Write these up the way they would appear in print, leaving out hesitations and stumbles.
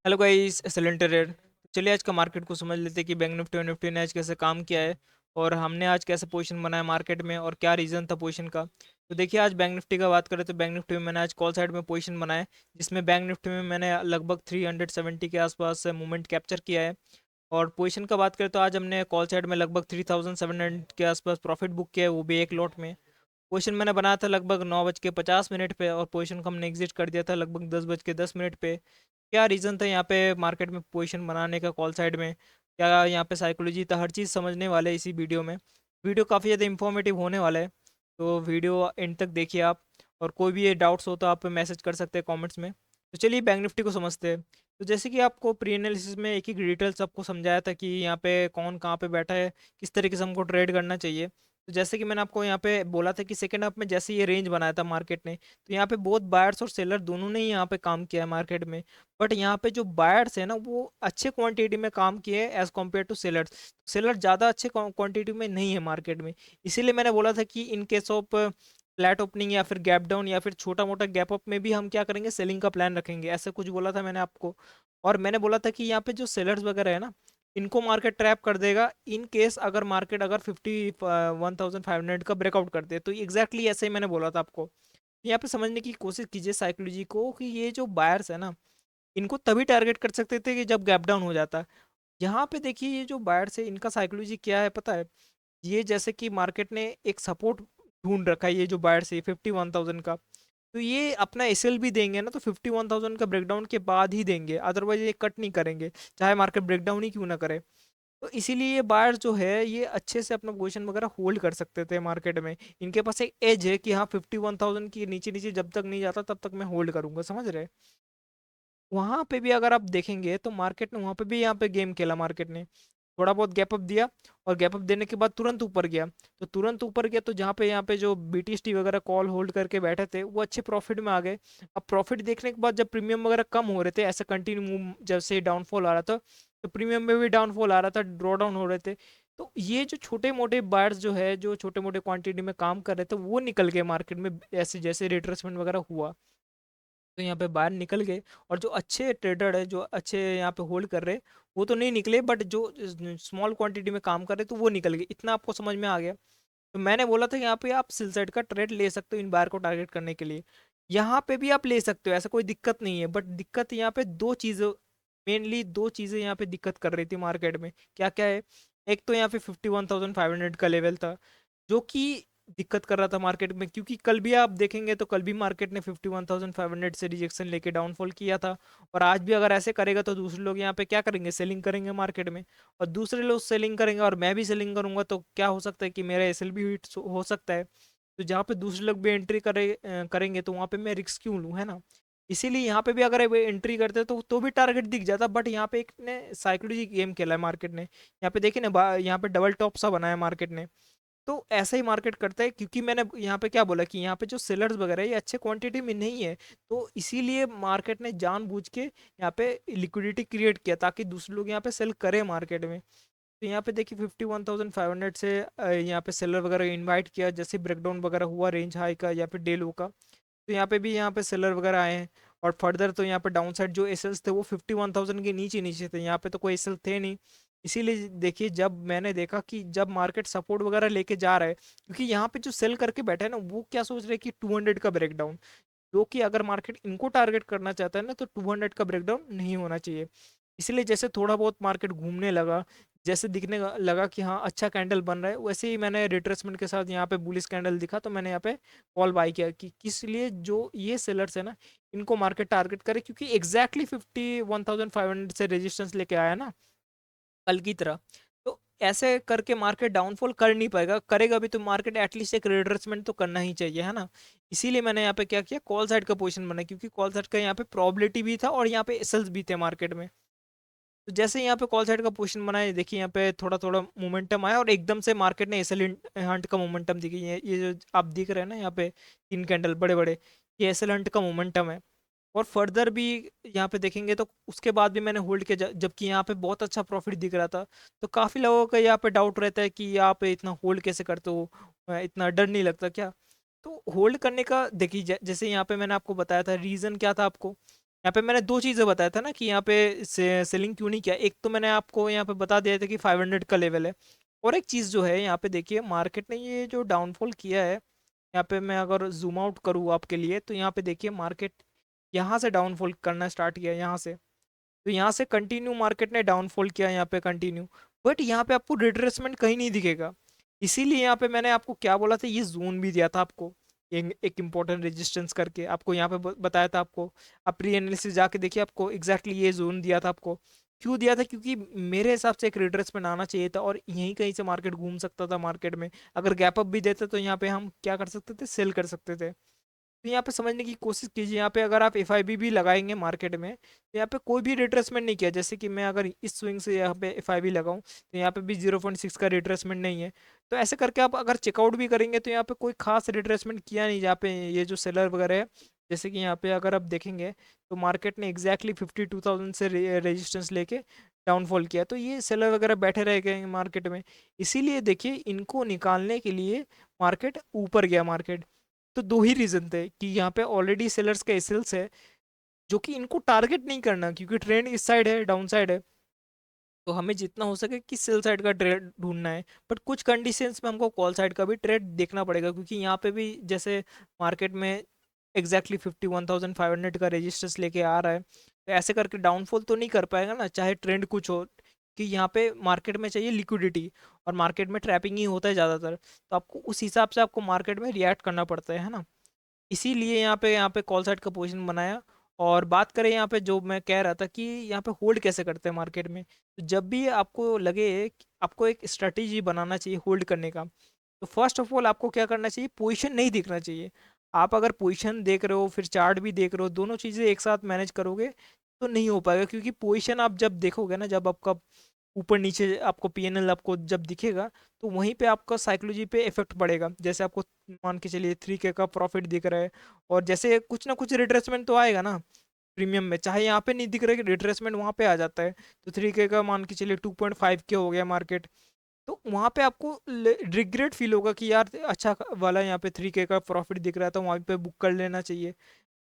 Hello guys, सैलेंटर है। चलिए आज का मार्केट को समझ लेते हैं कि बैंक निफ्टी और निफ्टी ने आज कैसे काम किया है और हमने आज कैसे पोजीशन बनाया मार्केट में और क्या रीज़न था पोजीशन का। तो देखिए, आज बैंक निफ्टी का बात करें तो बैंक निफ्टी में मैंने आज कॉल साइड में पोजीशन बनाया है, जिसमें बैंक निफ्टी में मैंने लगभग 370 के आसपास मूवमेंट कैप्चर किया है। और पोजीशन का बात करें तो आज हमने कॉल साइड में लगभग 3700 के आसपास प्रॉफिट बुक किया है, वो भी एक लॉट में। पोजीशन मैंने बनाया था लगभग 9:50 पे और पोजीशन को हमने एग्जिट कर दिया था लगभग 10:10 पे। क्या रीज़न था यहाँ पे मार्केट में पोजीशन बनाने का कॉल साइड में, क्या यहाँ पे साइकोलॉजी था, हर चीज़ समझने वाले हैं इसी वीडियो में। वीडियो काफ़ी ज़्यादा इंफॉर्मेटिव होने वाला है, तो वीडियो एंड तक देखिए आप। और कोई भी ये डाउट्स हो तो आप मैसेज कर सकते हैं कमेंट्स में। तो चलिए बैंक निफ्टी को समझते हैं। तो जैसे कि आपको प्री एनालिसिस में एक एक डिटेल्स आपको समझाया था कि यहाँ पे कौन कहाँ पे बैठा है, किस तरीके से हमको ट्रेड करना चाहिए। तो जैसे कि मैंने आपको यहाँ पे बोला था कि सेकेंड हाफ में जैसे ये रेंज बनाया था मार्केट ने, तो यहाँ पे बहुत बायर्स और सेलर दोनों ने ही यहाँ पे काम किया है मार्केट में। बट यहाँ पे जो बायर्स है ना, वो अच्छे क्वांटिटी में काम किए हैं as compare to sellers. Seller ज़्यादा अच्छे क्वांटिटी में नहीं है मार्केट में। इसीलिए मैंने बोला था कि in case of flat opening या फिर गैप डाउन या फिर छोटा मोटा गैप अप में भी हम क्या करेंगे, सेलिंग का प्लान रखेंगे, ऐसा कुछ बोला था मैंने आपको। और मैंने बोला था कि यहाँ पे जो सेलर्स वगैरह है ना, इनको मार्केट ट्रैप कर देगा इन केस अगर मार्केट अगर 51,500 का ब्रेकआउट करते हैं। तो एग्जैक्टली ऐसे ही मैंने बोला था आपको। यहाँ पे समझने की कोशिश कीजिए साइकोलॉजी को कि ये जो बायर्स है ना, इनको तभी टारगेट कर सकते थे कि जब गैप डाउन हो जाता। यहाँ पे देखिए, ये जो बायर्स है इनका साइकोलॉजी क्या है पता है। ये जैसे कि मार्केट ने एक सपोर्ट ढूंढ रखा है, ये जो बायर्स है 51,000 का। तो ये अपना एसएल भी देंगे ना, तो 51,000 का ब्रेकडाउन के बाद ही देंगे, अदरवाइज ये कट नहीं करेंगे, चाहे मार्केट ब्रेकडाउन ही क्यों ना करे। तो इसीलिए ये बायर्स जो है ये अच्छे से अपना पोजीशन वगैरह होल्ड कर सकते थे मार्केट में। इनके पास एक एज है कि हाँ, 51,000 की नीचे नीचे जब तक नहीं जाता तब तक मैं होल्ड करूंगा, समझ रहे। वहां पे भी अगर आप देखेंगे तो मार्केट ने वहां पे भी यहाँ पे गेम खेला मार्केट ने, थोड़ा बहुत गैप अप दिया और गैप अप देने के बाद तुरंत ऊपर गया। तो तुरंत ऊपर गया तो जहाँ पे यहाँ पे जो बीटीएसटी वगैरह कॉल होल्ड करके बैठे थे वो अच्छे प्रॉफिट में आ गए। अब प्रॉफिट देखने के बाद जब प्रीमियम वगैरह कम हो रहे थे, ऐसा कंटिन्यू मूव जब से डाउनफॉल आ रहा था, तो प्रीमियम में भी डाउनफॉल आ रहा था, ड्रॉ डाउन हो रहे थे। तो ये जो छोटे मोटे बायर्स जो है, जो छोटे मोटे क्वांटिटी में काम कर रहे थे, वो निकल गए मार्केट में ऐसे जैसे रिट्रेसमेंट वगैरह हुआ। तो यहाँ पे बाहर निकल गए। और जो अच्छे ट्रेडर है, जो अच्छे यहाँ पे होल्ड कर रहे, वो तो नहीं निकले, बट जो स्मॉल क्वांटिटी में काम कर रहे तो वो निकल गए। इतना आपको समझ में आ गया। तो मैंने बोला था यहाँ पे आप सेल साइड का ट्रेड ले सकते हो इन बार को टारगेट करने के लिए। यहाँ पे भी आप ले सकते हो, ऐसा कोई दिक्कत नहीं है, बट दिक्कत यहाँ पे दो चीज़ें, मेनली दो चीज़ें यहाँ पे दिक्कत कर रही थी मार्केट में। क्या क्या है। एक तो यहाँ पे 51,500 का लेवल था, जो कि दिक्कत कर रहा था मार्केट में, क्योंकि कल भी आप देखेंगे तो कल भी मार्केट ने 51,500 से रिजेक्शन लेके डाउनफॉल किया था। और आज भी अगर ऐसे करेगा तो दूसरे लोग यहाँ पे क्या करेंगे, सेलिंग करेंगे मार्केट में। और दूसरे लोग सेलिंग करेंगे और मैं भी सेलिंग करूंगा, तो क्या हो सकता है कि मेरा एसएल भी हिट हो सकता है। तो जहाँ पे दूसरे लोग भी एंट्री करेंगे तो वहाँ पे मैं रिस्क क्यों लूँ, है ना। इसीलिए यहाँ पे भी अगर वो एंट्री करते तो भी टारगेट दिख जाता। बट यहाँ पे एक ने साइकोलॉजी गेम खेला है मार्केट ने। यहाँ पे देखिए ना, यहाँ पे डबल टॉप सा बनाया मार्केट ने। तो ऐसा ही मार्केट करता है, क्योंकि मैंने यहाँ पे क्या बोला कि यहाँ पे जो सेलर्स वगैरह है ये अच्छे क्वांटिटी में नहीं है। तो इसीलिए मार्केट ने जानबूझ के यहाँ पे लिक्विडिटी क्रिएट किया ताकि दूसरे लोग यहाँ पे सेल करें मार्केट में। तो यहाँ पे देखिए 51,500 से यहाँ पे सेलर वगैरह इनवाइट किया, जैसे ब्रेकडाउन वगैरह हुआ रेंज हाई का या फिर डे लो का, तो यहाँ पे भी यहाँ पे सेलर वगैरह आए हैं। और फर्दर तो यहाँ पे डाउन साइड जो एसएल्स थे वो 51,000 के नीचे नीचे थे, यहाँ पे तो कोई एसएल थे नहीं। इसीलिए देखिए, जब मैंने देखा कि जब मार्केट सपोर्ट वगैरह लेके जा रहा है, क्योंकि यहाँ पे जो सेल करके बैठा है ना, वो क्या सोच रहे हैं कि 200 का ब्रेकडाउन, जो कि अगर मार्केट इनको टारगेट करना चाहता है ना, तो 200 का ब्रेकडाउन नहीं होना चाहिए। इसलिए जैसे थोड़ा बहुत मार्केट घूमने लगा, जैसे दिखने लगा कि हाँ अच्छा कैंडल बन रहा है, वैसे ही मैंने रिट्रेसमेंट के साथ यहाँ पे बुलिश कैंडल दिखा तो मैंने यहाँ पे कॉल बाई किया कि किस लिए, जो ये सेलर्स है ना, इनको मार्केट टारगेट करे, क्योंकि एग्जैक्टली 51,500 से रेजिस्टेंस लेके आया ना, कल की तरह। तो ऐसे करके मार्केट डाउनफॉल कर नहीं पाएगा, करेगा भी तो मार्केट एटलीस्ट एक रिट्रेसमेंट तो करना ही चाहिए, है ना। इसीलिए मैंने यहाँ पे क्या किया, कॉल साइड का पोजीशन बनाया, क्योंकि कॉल साइड का यहाँ पे प्रोबेबिलिटी भी था और यहाँ पे एसएल्स भी थे मार्केट में। तो जैसे यहाँ पे कॉल साइड का पोजीशन बनाया, देखिए यहाँ पे थोड़ा थोड़ा मोमेंटम आया और एकदम से मार्केट ने एसएल हंट का मोमेंटम दिखी है। ये जो आप दिख रहे हैं ना यहाँ पे, तीन कैंडल बड़े बड़े, ये एसएल हंट का मोमेंटम है। और फर्दर भी यहाँ पे देखेंगे तो उसके बाद भी मैंने होल्ड किया, जबकि यहाँ पे बहुत अच्छा प्रॉफिट दिख रहा था। तो काफ़ी लोगों का यहाँ पे डाउट रहता है कि यहाँ पे इतना होल्ड कैसे करते हो, इतना डर नहीं लगता क्या। तो होल्ड करने का देखिए, जैसे यहाँ पे मैंने आपको बताया था रीज़न क्या था आपको। यहाँ पे मैंने दो चीज़ें बताया था ना कि यहाँ पे सेलिंग क्यों नहीं किया। एक तो मैंने आपको यहाँ पे बता दिया था कि 500 का लेवल है, और एक चीज़ जो है यहाँ पे देखिए मार्केट ने ये जो डाउनफॉल किया है, यहाँ पे मैं अगर जूम आउट करूँ आपके लिए तो यहाँ पे देखिए मार्केट यहाँ से डाउनफॉल करना स्टार्ट किया यहाँ से। तो यहाँ से कंटिन्यू मार्केट ने डाउनफॉल किया यहाँ पे कंटिन्यू, बट यहाँ पे आपको रिट्रेसमेंट कहीं नहीं दिखेगा। इसीलिए यहाँ पे मैंने आपको क्या बोला था, ये जोन भी दिया था आपको, एक इम्पोर्टेंट रेजिस्टेंस करके आपको यहाँ पे बताया था आपको। आप प्री एनालिसिस जाके देखिए, आपको एग्जैक्टली ये जोन दिया था आपको। क्यों दिया था? क्योंकि मेरे हिसाब से एक रिट्रेसमेंट आना चाहिए था और यहीं कहीं से मार्केट घूम सकता था मार्केट में। अगर गैप अप भी देते तो यहाँ पे हम क्या कर सकते थे, सेल कर सकते थे। तो यहाँ पे समझने की कोशिश कीजिए, यहाँ पे अगर आप एफआईबी भी लगाएंगे मार्केट में तो यहाँ पे कोई भी रिट्रेसमेंट नहीं किया। जैसे कि मैं अगर इस स्विंग से यहाँ पे एफआईबी लगाऊं तो यहाँ पे भी 0.6 का रिट्रेसमेंट नहीं है। तो ऐसे करके आप अगर चेकआउट भी करेंगे तो यहाँ पे कोई खास रिट्रेसमेंट किया नहीं, जहाँ पे ये जो सेलर वगैरह है। जैसे कि यहाँ पे अगर आप देखेंगे तो मार्केट ने एग्जैक्टली 52,000 से रेजिस्टेंस लेके डाउनफॉल किया, तो ये सेलर वगैरह बैठे रह गए मार्केट में। इसीलिए देखिए इनको निकालने के लिए मार्केट ऊपर गया मार्केट। तो दो ही रीजन थे कि यहाँ पे ऑलरेडी सेलर्स का एसएल्स है, जो कि इनको टारगेट नहीं करना क्योंकि ट्रेंड इस साइड है, डाउन साइड है। तो हमें जितना हो सके कि सेल साइड का ट्रेड ढूंढना है, बट कुछ कंडीशंस में हमको कॉल साइड का भी ट्रेड देखना पड़ेगा, क्योंकि यहाँ पे भी जैसे मार्केट में एग्जैक्टली 51,500 का रेजिस्टेंस लेके आ रहा है, तो ऐसे करके डाउनफॉल तो नहीं कर पाएगा ना, चाहे ट्रेंड कुछ हो। कि यहाँ पे मार्केट में चाहिए लिक्विडिटी, और मार्केट में ट्रैपिंग ही होता है ज़्यादातर, तो आपको उस हिसाब से आपको मार्केट में रिएक्ट करना पड़ता है ना। इसीलिए यहाँ पे कॉल साइड का पोजीशन बनाया। और बात करें यहाँ पे, जो मैं कह रहा था कि यहाँ पे होल्ड कैसे करते हैं मार्केट में, तो जब भी आपको लगे कि आपको एक स्ट्रेटेजी बनाना चाहिए होल्ड करने का, तो फर्स्ट ऑफ ऑल आपको क्या करना चाहिए, पोजीशन नहीं देखना चाहिए। आप अगर पोजीशन देख रहे हो फिर चार्ट भी देख रहे हो, दोनों चीज़ें एक साथ मैनेज करोगे तो नहीं हो पाएगा, क्योंकि पोजीशन आप जब देखोगे ना, जब आपका ऊपर नीचे आपको पीएनएल आपको जब दिखेगा, तो वहीं पे आपका साइकोलॉजी पे इफेक्ट पड़ेगा। जैसे आपको मान के चलिए 3K का प्रॉफिट दिख रहा है, और जैसे कुछ ना कुछ रिट्रेसमेंट तो आएगा ना प्रीमियम में, चाहे यहाँ पे नहीं दिख रहा है कि रिट्रेसमेंट वहाँ पे आ जाता है। तो 3K का मान के चलिए 2.5K हो गया मार्केट, तो वहाँ पे आपको रिग्रेट फील होगा कि यार अच्छा वाला यहाँ पे 3K का प्रॉफिट दिख रहा था, वहाँ पे बुक कर लेना चाहिए।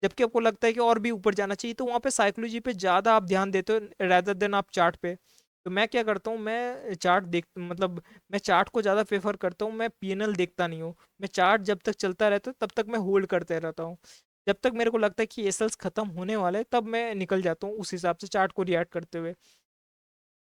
जबकि आपको लगता है कि और भी ऊपर जाना चाहिए, तो वहाँ पे साइकोलॉजी पे ज़्यादा आप ध्यान देते हो रैदर देन आप चार्ट पे। तो मैं क्या करता हूँ, मैं चार्ट देख मतलब मैं चार्ट को ज़्यादा प्रेफर करता हूँ, मैं पीएनएल देखता नहीं हूँ। मैं चार्ट जब तक चलता रहता है तब तक मैं होल्ड करते रहता हूँ। जब तक मेरे को लगता है कि एसएल्स खत्म होने वाले हैं तब मैं निकल जाता हूँ, उस हिसाब से चार्ट को रिएक्ट करते हुए।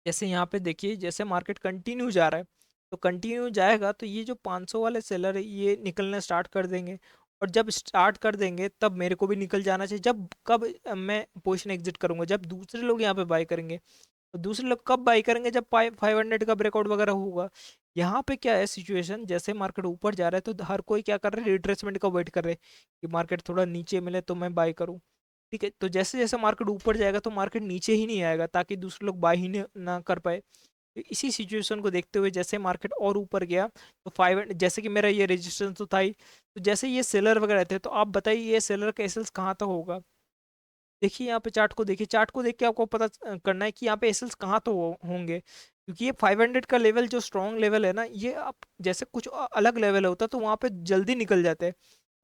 जैसे यहाँ पे देखिए, जैसे मार्केट कंटिन्यू जा रहा है, तो कंटिन्यू जाएगा तो ये जो 500 वाले सेलर है ये निकलना स्टार्ट कर देंगे। और जब स्टार्ट कर देंगे तब मेरे को भी निकल जाना चाहिए। जब कब मैं पोजीशन एग्जिट करूंगा, जब दूसरे लोग यहाँ पे बाय करेंगे। तो दूसरे लोग कब बाई करेंगे, जब 500 का ब्रेकआउट वगैरह होगा। यहाँ पे क्या है सिचुएशन, जैसे मार्केट ऊपर जा रहा है तो हर कोई क्या कर रहा है, रिट्रेसमेंट का वेट कर रहे हैं कि मार्केट थोड़ा नीचे मिले तो मैं बाई करूँ। ठीक है, तो जैसे जैसे मार्केट ऊपर जाएगा तो मार्केट नीचे ही नहीं आएगा, ताकि दूसरे लोग बाई ही ना कर पाए। तो इसी सिचुएशन को देखते हुए जैसे मार्केट और ऊपर गया, तो 500 जैसे कि मेरा ये रजिस्टेंस तो था ही, तो जैसे ये सेलर वगैरह थे, तो आप बताइए ये सेलर का एसएल्स कहाँ तक होगा। देखिए यहाँ पे चार्ट को देखिए, चार्ट को देख के आपको पता करना है कि यहाँ पे एसएल्स कहाँ तो होंगे, क्योंकि ये 500 का लेवल जो स्ट्रॉन्ग लेवल है ना, ये आप जैसे कुछ अलग लेवल होता तो वहाँ पे जल्दी निकल जाते हैं।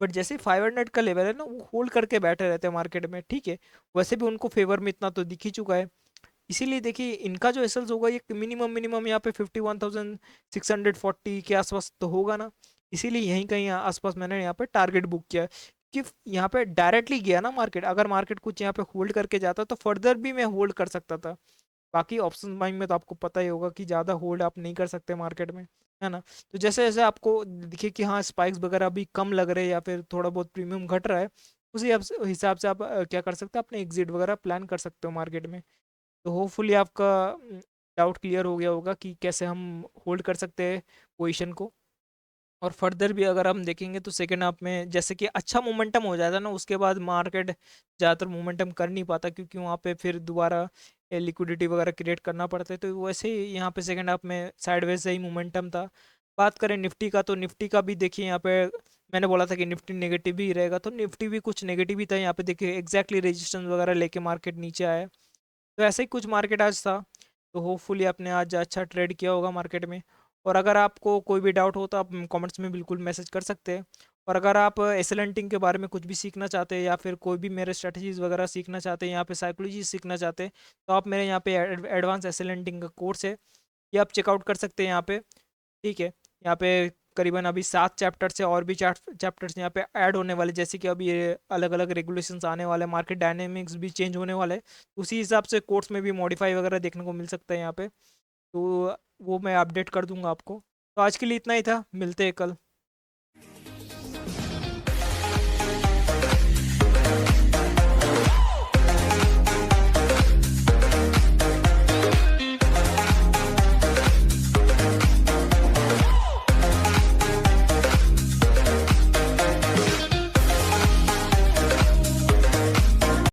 बट जैसे 500 का लेवल है ना, वो होल्ड करके बैठे रहते हैं मार्केट में। ठीक है, वैसे भी उनको फेवर में इतना तो दिख ही चुका है। इसीलिए देखिए इनका जो एसएल्स होगा ये मिनिमम मिनिमम यहाँ पे 51,640 के आसपास तो होगा ना। इसीलिए यहीं कहीं आसपास मैंने यहाँ पे टारगेट बुक किया है, कि यहाँ पे डायरेक्टली गया ना मार्केट, अगर मार्केट कुछ यहाँ पे होल्ड करके जाता तो फर्दर भी मैं होल्ड कर सकता था। बाकी ऑप्शन बाइंग में तो आपको पता ही होगा कि ज़्यादा होल्ड आप नहीं कर सकते मार्केट में, है ना। तो जैसे जैसे आपको दिखे कि हाँ स्पाइक्स वगैरह अभी कम लग रहे हैं या फिर थोड़ा बहुत प्रीमियम घट रहा है, उसी हिसाब से आप क्या कर सकते हैं, अपने एग्जिट वगैरह प्लान कर सकते हो मार्केट में। तो होपफुली आपका डाउट क्लियर हो गया होगा कि कैसे हम होल्ड कर सकते हैं पोजीशन को। और फर्दर भी अगर हम देखेंगे तो सेकेंड हाफ में जैसे कि अच्छा मोमेंटम हो जाता है ना, उसके बाद मार्केट ज़्यादातर मोमेंटम कर नहीं पाता, क्योंकि वहाँ पे फिर दोबारा लिक्विडिटी वगैरह क्रिएट करना पड़ता है। तो वैसे ही यहाँ पे सेकेंड हाफ में साइडवेज से ही मोमेंटम था। बात करें निफ्टी का, तो निफ्टी का भी देखिए यहाँ पे मैंने बोला था कि निफ्टी नेगेटिव ही रहेगा, तो निफ्टी भी कुछ नेगेटिव ही था। यहाँ पे देखिए एग्जैक्टली रेजिस्टेंस वगैरह लेके मार्केट नीचे आया। तो ऐसे ही कुछ मार्केट आज था। तो होपफुली आपने आज अच्छा ट्रेड किया होगा मार्केट में। और अगर आपको कोई भी डाउट हो तो आप कमेंट्स में बिल्कुल मैसेज कर सकते हैं। और अगर आप एसएलएनटिंग के बारे में कुछ भी सीखना चाहते हैं या फिर कोई भी मेरे स्ट्रेटजीज वगैरह सीखना चाहते हैं, यहाँ पे साइकोलॉजी सीखना चाहते हैं, तो आप मेरे यहाँ पे एडवांस एसएलएनटिंग का कोर्स है, ये आप चेकआउट कर सकते हैं यहाँ पे। ठीक है, यहाँ पे करीबन अभी 7 चैप्टर्स है, और भी चैप्टर्स यहाँ पे ऐड होने वाले, जैसे कि अभी ये अलग अलग रेगुलेशंस आने वाले हैं, मार्केट डायनेमिक्स भी चेंज होने वाले हैं, उसी हिसाब से कोर्स में भी मॉडिफाई वगैरह देखने को मिल सकता है यहाँ पे। तो वो मैं अपडेट कर दूंगा आपको। तो आज के लिए इतना ही था, मिलते हैं कल।